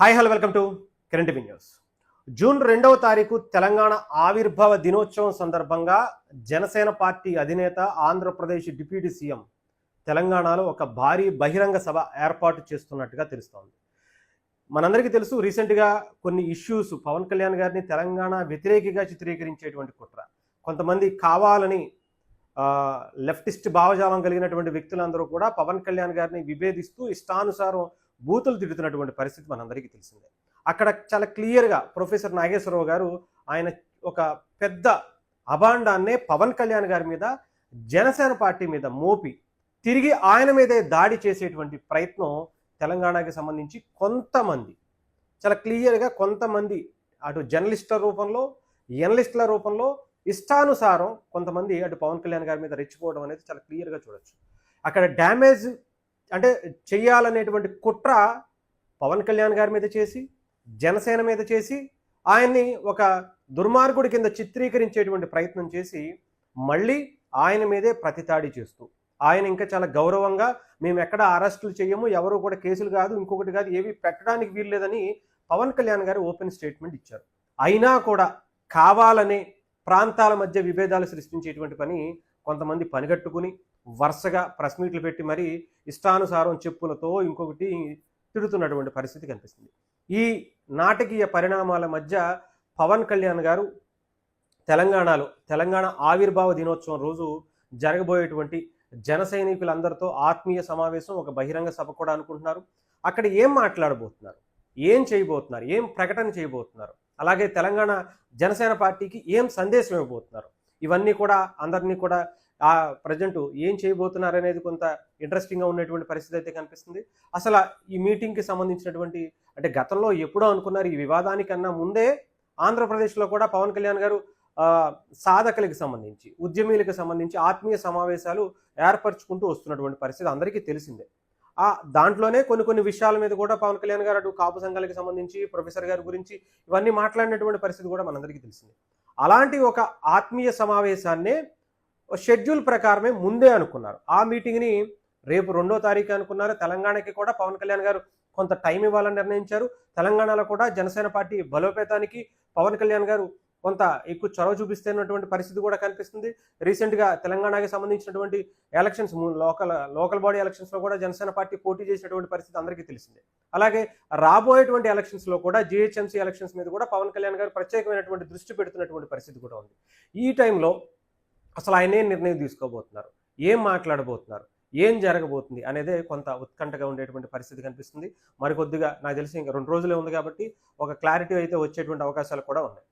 Hi hello welcome to current news. June 2వ తారీఖు తెలంగాణ ఆవిర్భావ దినోత్సవం సందర్భంగా జనసేన పార్టీ అధినేత ఆంధ్రప్రదేశ్ డిప్యూటీ సీఎం తెలంగాణలో ఒక భారీ బహిరంగ సభ ఏర్పాటు చేస్తున్నట్టుగా తెలుస్తోంది. మనందరికీ తెలుసు, రీసెంట్గా కొన్ని ఇష్యూస్ పవన్ కళ్యాణ్ గారిని తెలంగాణ వ్యతిరేకిగా చిత్రీకరించేటువంటి కుట్ర, కొంతమంది కావాలని లెఫ్టిస్ట్ భావజాలం కలిగినటువంటి వ్యక్తులందరూ కూడా పవన్ కళ్యాణ్ గారిని విభేదిస్తూ ఇష్టానుసారం బూతులు తిడుతున్నటువంటి పరిస్థితి మనందరికీ తెలిసిందే. అక్కడ చాలా క్లియర్గా ప్రొఫెసర్ నాగేశ్వరరావు గారు ఆయన ఒక పెద్ద అభాండాన్నే పవన్ కళ్యాణ్ గారి మీద, జనసేన పార్టీ మీద మోపి తిరిగి ఆయన మీదే దాడి చేసేటువంటి ప్రయత్నం తెలంగాణకి సంబంధించి కొంతమంది, చాలా క్లియర్గా కొంతమంది అటు జర్నలిస్టుల రూపంలో, ఎనలిస్టుల రూపంలో ఇష్టానుసారం కొంతమంది అటు పవన్ కళ్యాణ్ గారి మీద రెచ్చిపోవడం అనేది చాలా క్లియర్గా చూడొచ్చు. అక్కడ డ్యామేజ్ అంటే చెయ్యాలనేటువంటి కుట్ర పవన్ కళ్యాణ్ గారి మీద చేసి, జనసేన మీద చేసి, ఆయన్ని ఒక దుర్మార్గుడి కింద చిత్రీకరించేటువంటి ప్రయత్నం చేసి మళ్ళీ ఆయన మీదే ప్రతిదాడి చేస్తూ, ఆయన ఇంకా చాలా గౌరవంగా మేము ఎక్కడ అరెస్టులు చేయము, ఎవరు కూడా కేసులు కాదు, ఇంకొకటి కాదు, ఏవి పెట్టడానికి వీల్లేదని పవన్ కళ్యాణ్ గారు ఓపెన్ స్టేట్మెంట్ ఇచ్చారు. అయినా కూడా కావాలనే ప్రాంతాల మధ్య విభేదాలు సృష్టించేటువంటి పని కొంతమంది పనిగట్టుకుని వరుసగా ప్రెస్ మీట్లు పెట్టి మరీ ఇష్టానుసారం చెప్పులతో ఇంకొకటి తిడుతున్నటువంటి పరిస్థితి కనిపిస్తుంది. ఈ నాటకీయ పరిణామాల మధ్య పవన్ కళ్యాణ్ గారు తెలంగాణలో తెలంగాణ ఆవిర్భావ దినోత్సవం రోజు జరగబోయేటువంటి జన సైనికులందరితో ఆత్మీయ సమావేశం, ఒక బహిరంగ సభ కూడా అనుకుంటున్నారు. అక్కడ ఏం మాట్లాడబోతున్నారు, ఏం చేయబోతున్నారు, ఏం ప్రకటన చేయబోతున్నారు, అలాగే తెలంగాణ జనసేన పార్టీకి ఏం సందేశం ఇవ్వబోతున్నారు, ఇవన్నీ కూడా అందరినీ కూడా ప్రజెంట్ ఏం చేయబోతున్నారు అనేది కొంత ఇంట్రెస్టింగ్గా ఉన్నటువంటి పరిస్థితి అయితే కనిపిస్తుంది. అసలు ఈ మీటింగ్కి సంబంధించినటువంటి, అంటే గతంలో ఎప్పుడో అనుకున్నారు, ఈ వివాదానికన్నా ముందే ఆంధ్రప్రదేశ్లో కూడా పవన్ కళ్యాణ్ గారు సాధకులకు సంబంధించి, ఉద్యమీలకు సంబంధించి ఆత్మీయ సమావేశాలు ఏర్పరచుకుంటూ వస్తున్నటువంటి పరిస్థితి అందరికీ తెలిసిందే. దాంట్లోనే కొన్ని విషయాల మీద కూడా పవన్ కళ్యాణ్ గారు అటు కాపు సంఘాలకు సంబంధించి, ప్రొఫెసర్ గారి గురించి ఇవన్నీ మాట్లాడినటువంటి పరిస్థితి కూడా మనందరికీ తెలిసిందే. అలాంటి ఒక ఆత్మీయ సమావేశాన్నే షెడ్యూల్ ప్రకారమే ముందే అనుకున్నారు. ఆ మీటింగ్ని రేపు 2వ తారీఖు అనుకున్నారు. తెలంగాణకి కూడా పవన్ కళ్యాణ్ గారు కొంత టైం ఇవ్వాలని నిర్ణయించారు. తెలంగాణలో కూడా జనసేన పార్టీ బలోపేతానికి పవన్ కళ్యాణ్ గారు కొంత ఎక్కువ చొరవ చూపిస్తున్నటువంటి పరిస్థితి కూడా కనిపిస్తుంది. రీసెంట్గా తెలంగాణకి సంబంధించినటువంటి ఎలక్షన్స్, లోకల్ బాడీ ఎలక్షన్స్లో కూడా జనసేన పార్టీ పోటీ చేసినటువంటి పరిస్థితి అందరికీ తెలిసిందే. అలాగే రాబోయేటువంటి ఎలక్షన్స్లో కూడా జిహెచ్ఎంసీ ఎలక్షన్స్ మీద కూడా పవన్ కళ్యాణ్ గారు ప్రత్యేకమైనటువంటి దృష్టి పెడుతున్నటువంటి పరిస్థితి కూడా ఉంది. ఈ టైంలో అసలు ఆయన ఏం నిర్ణయం తీసుకోబోతున్నారు, ఏం మాట్లాడబోతున్నారు, ఏం జరగబోతుంది అనేదే కొంత ఉత్కంఠగా ఉండేటువంటి పరిస్థితి కనిపిస్తుంది. మరికొద్దిగా నాకు తెలిసి ఇంకా 2 రోజులే ఉంది కాబట్టి ఒక క్లారిటీ అయితే వచ్చేటువంటి అవకాశాలు కూడా ఉన్నాయి.